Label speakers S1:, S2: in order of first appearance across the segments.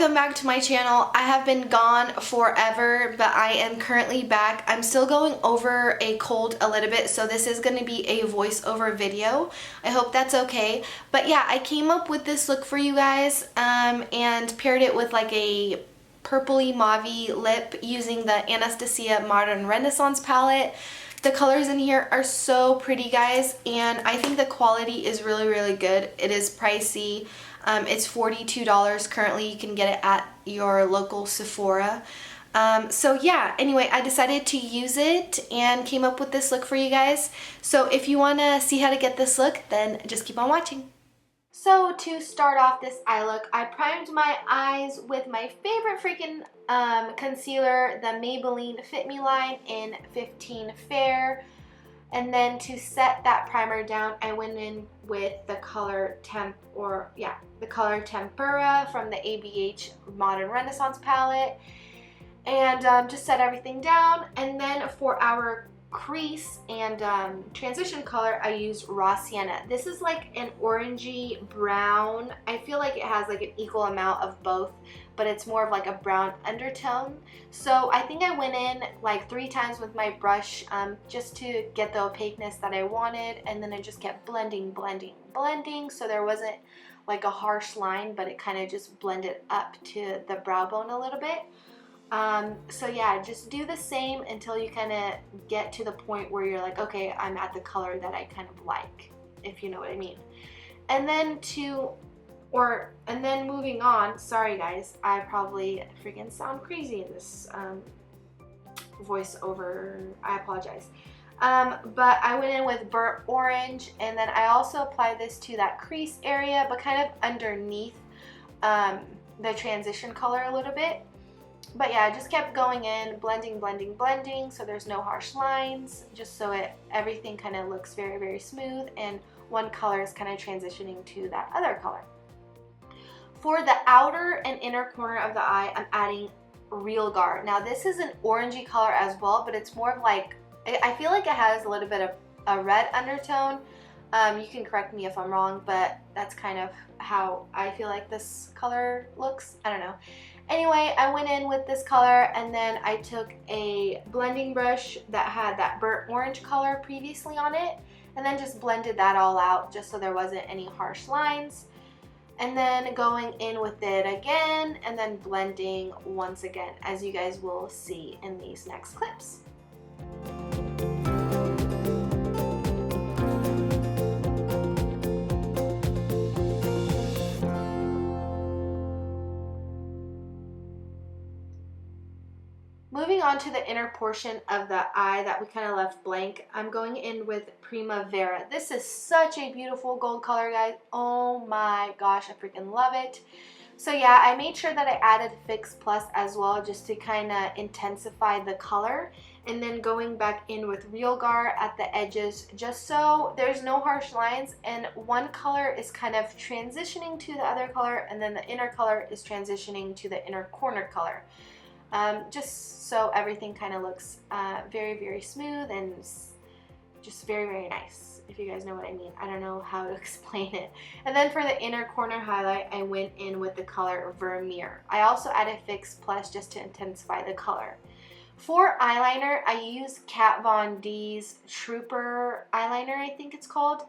S1: Welcome back to my channel. I have been gone forever, but I am currently back. I'm still going over a cold a little bit, so this is going to be a voiceover video. I hope that's okay. But yeah, I came up with this look for you guys and paired it with like a purpley mauve lip using the Anastasia Modern Renaissance palette. The colors in here are so pretty, guys, and I think the quality is really, really good. It is pricey. It's $42 currently. You can get it at your local Sephora. So yeah, anyway, I decided to use it and came up with this look for you guys. So if you want to see how to get this look, then just keep on watching. So to start off this eye look, I primed my eyes with my favorite freaking concealer, the Maybelline Fit Me line in 15 Fair. And then to set that primer down, I went in with the color Tempera from the ABH Modern Renaissance palette. And just set everything down. And then for our crease and transition color, I used raw sienna. This is like an orangey brown. I feel like it has like an equal amount of both, but it's more of like a brown undertone. So I think I went in like 3 times with my brush just to get the opaqueness that I wanted, and then I just kept blending so there wasn't like a harsh line, but it kind of just blended up to the brow bone a little bit. So yeah, just do the same until you kind of get to the point where you're like, okay, I'm at the color that I kind of like, if you know what I mean. And then moving on, sorry guys, I probably freaking sound crazy in this voiceover, I apologize. But I went in with burnt orange, and then I also applied this to that crease area, but kind of underneath the transition color a little bit. But yeah, I just kept going in, blending, so there's no harsh lines, just so everything kind of looks very, very smooth, and one color is kind of transitioning to that other color. For the outer and inner corner of the eye, I'm adding Realgar. Now this is an orangey color as well, but it's more of like, I feel like it has a little bit of a red undertone. You can correct me if I'm wrong, but that's kind of how I feel like this color looks. I don't know. Anyway, I went in with this color, and then I took a blending brush that had that burnt orange color previously on it, and then just blended that all out just so there wasn't any harsh lines. And then going in with it again, and then blending once again, as you guys will see in these next clips. Moving on to the inner portion of the eye that we kind of left blank, I'm going in with Primavera. This is such a beautiful gold color, guys. Oh my gosh, I freaking love it. So yeah, I made sure that I added Fix Plus as well, just to kind of intensify the color. And then going back in with Realgar at the edges, just so there's no harsh lines, and one color is kind of transitioning to the other color, and then the inner color is transitioning to the inner corner color. Just so everything kind of looks very, very smooth and just very, very nice, if you guys know what I mean. I don't know how to explain it. And then for the inner corner highlight, I went in with the color Vermeer. I also added Fix Plus just to intensify the color. For eyeliner, I used Kat Von D's Trooper eyeliner, I think it's called.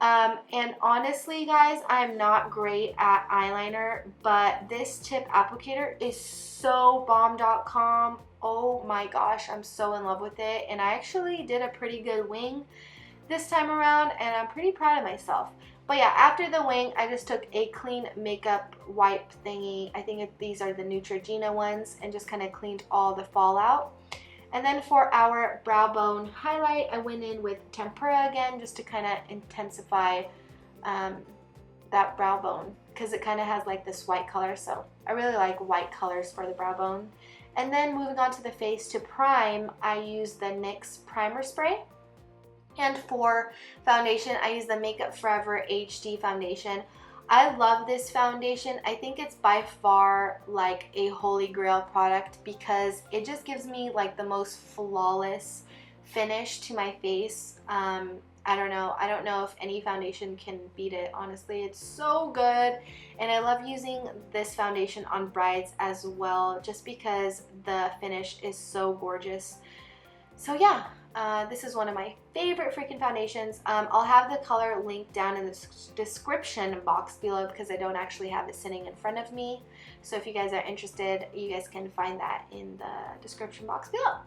S1: And honestly, guys, I'm not great at eyeliner, but this tip applicator is so bomb.com. Oh my gosh, I'm so in love with it, and I actually did a pretty good wing this time around, and I'm pretty proud of myself. But yeah, after the wing, I just took a clean makeup wipe thingy. I think these are the Neutrogena ones, and just kind of cleaned all the fallout. And then for our brow bone highlight, I went in with Tempera again, just to kind of intensify that brow bone, because it kind of has like this white color, so I really like white colors for the brow bone. And then moving on to the face, to prime, I used the NYX Primer Spray. And for foundation, I use the Makeup Forever HD Foundation. I love this foundation. I think it's by far like a holy grail product, because it just gives me like the most flawless finish to my face. I don't know. I don't know if any foundation can beat it, honestly. It's so good. And I love using this foundation on brides as well, just because the finish is so gorgeous. So yeah, this is one of my favorite freaking foundations. I'll have the color linked down in the description box below because I don't actually have it sitting in front of me. So if you guys are interested, you guys can find that in the description box below.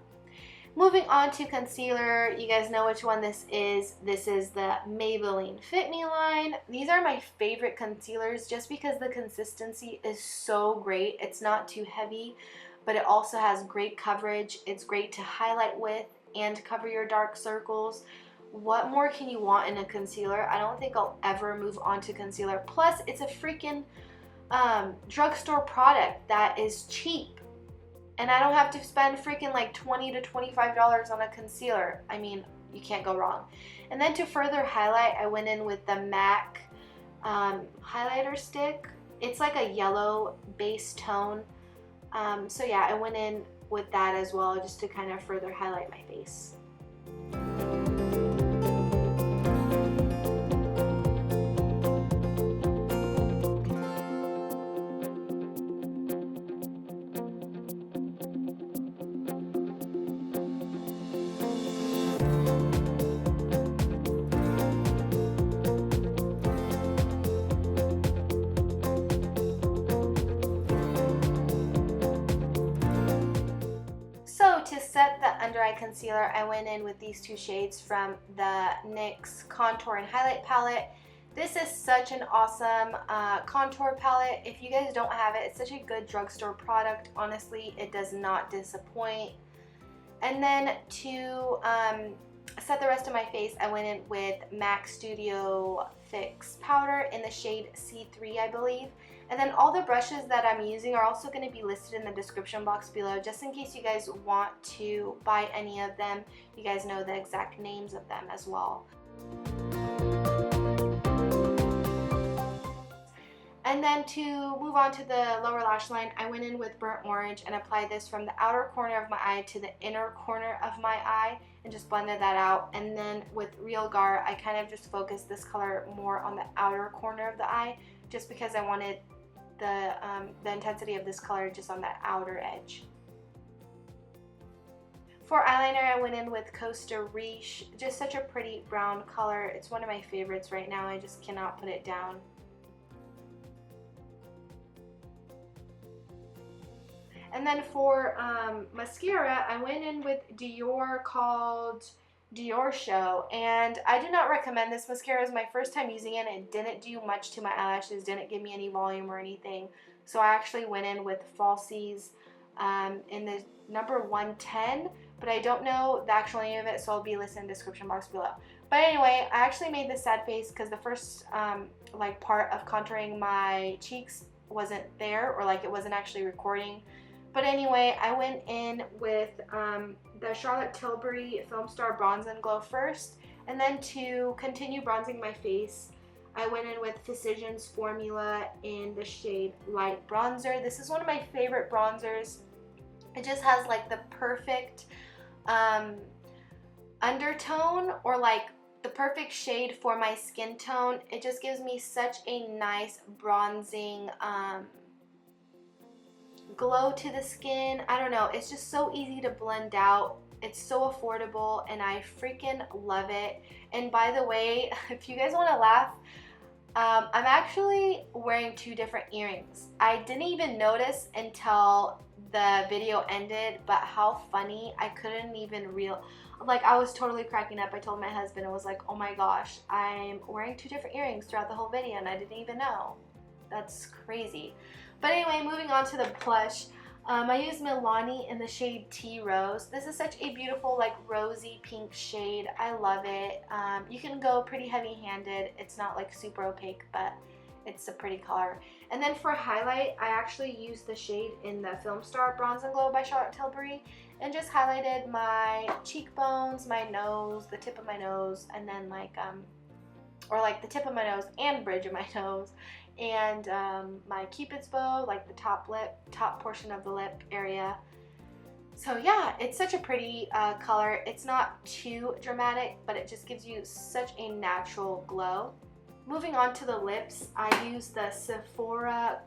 S1: Moving on to concealer, you guys know which one this is. This is the Maybelline Fit Me line. These are my favorite concealers just because the consistency is so great. It's not too heavy, but it also has great coverage. It's great to highlight with and cover your dark circles. What more can you want in a concealer? I don't think I'll ever move on to concealer. Plus, it's a freaking drugstore product that is cheap. And I don't have to spend freaking like $20 to $25 on a concealer. I mean, you can't go wrong. And then to further highlight, I went in with the MAC highlighter stick. It's like a yellow base tone. So yeah, I went in with that as well just to kind of further highlight my face. So to set the under eye concealer, I went in with these two shades from the NYX Contour and Highlight palette. This is such an awesome contour palette. If you guys don't have it, it's such a good drugstore product. Honestly, it does not disappoint. And then to set the rest of my face, I went in with MAC Studio Fix powder in the shade C3, I believe. And then all the brushes that I'm using are also going to be listed in the description box below, just in case you guys want to buy any of them. You guys know the exact names of them as well. And then to move on to the lower lash line, I went in with Burnt Orange and applied this from the outer corner of my eye to the inner corner of my eye and just blended that out. And then with Realgar, I kind of just focused this color more on the outer corner of the eye just because I wanted the intensity of this color just on that outer edge. For eyeliner, I went in with Costa Riche, just such a pretty brown color. It's one of my favorites right now. I just cannot put it down. And then for mascara, I went in with Dior called Diorshow, and I do not recommend this mascara. It was my first time using it, and it didn't do much to my eyelashes, didn't give me any volume or anything. So I actually went in with Falsies in the number 110, but I don't know the actual name of it, so I'll be listed in the description box below. But anyway, I actually made this sad face because the first like part of contouring my cheeks wasn't there, or like it wasn't actually recording. But anyway, I went in with the Charlotte Tilbury Filmstar Bronze and Glow first, and then to continue bronzing my face, I went in with Physicians Formula in the shade Light Bronzer. This is one of my favorite bronzers. It just has like the perfect undertone, or like the perfect shade for my skin tone. It just gives me such a nice bronzing glow to the skin. I don't know, it's just so easy to blend out. It's so affordable and I freaking love it. And by the way, if you guys want to laugh, I'm actually wearing two different earrings. I didn't even notice until the video ended, but how funny. I couldn't even like, I was totally cracking up. I told my husband, I was like, oh my gosh, I'm wearing two different earrings throughout the whole video and I didn't even know. That's crazy. But anyway, moving on to the blush, I used Milani in the shade Tea Rose. This is such a beautiful, like, rosy pink shade. I love it. You can go pretty heavy-handed. It's not like super opaque, but it's a pretty color. And then for highlight, I actually used the shade in the Filmstar Bronze and Glow by Charlotte Tilbury and just highlighted my cheekbones, my nose, the tip of my nose, and then like the tip of my nose and bridge of my nose, and my Cupid's bow, like the top portion of the lip area. So yeah, it's such a pretty color. It's not too dramatic, but it just gives you such a natural glow. Moving on to the lips, I use the Sephora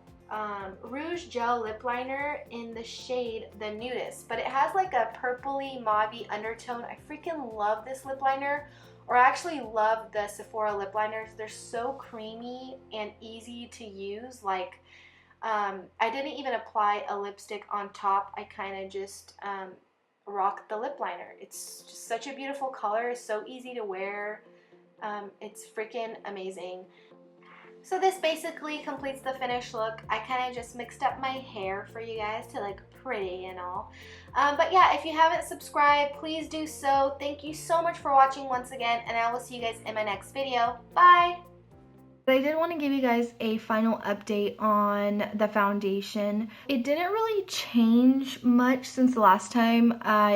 S1: Rouge Gel Lip Liner in the shade The Nudest, but it has like a purpley mauvey undertone. I freaking love this lip liner, or I actually love the Sephora lip liners. They're so creamy and easy to use. Like, I didn't even apply a lipstick on top. I kind of just rocked the lip liner. It's just such a beautiful color, so easy to wear. It's freaking amazing. So this basically completes the finished look. I kind of just mixed up my hair for you guys to look pretty and all. But yeah, if you haven't subscribed, please do so. Thank you so much for watching once again, and I will see you guys in my next video. Bye! But I did want to give you guys a final update on the foundation. It didn't really change much since the last time I